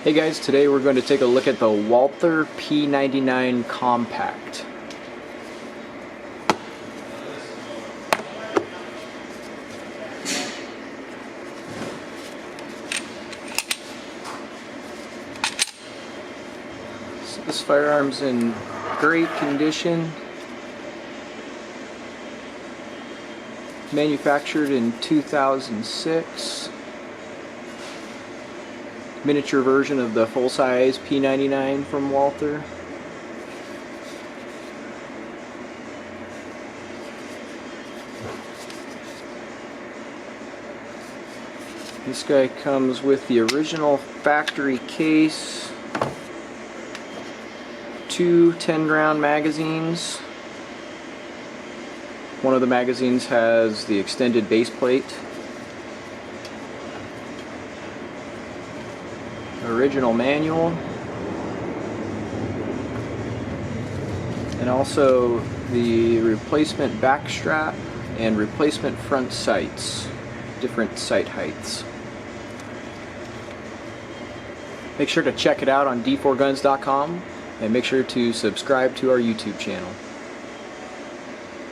Hey guys, today we're going to take a look at the Walther P99 Compact. So this firearm's in great condition. Manufactured in 2006. Miniature version of the full-size P99 from Walther. This guy comes with the original factory case, two 10-round magazines. One of the magazines has the extended base plate. Original manual, and also the replacement backstrap and replacement front sights, different sight heights. Make sure to check it out on d4guns.com and make sure to subscribe to our YouTube channel.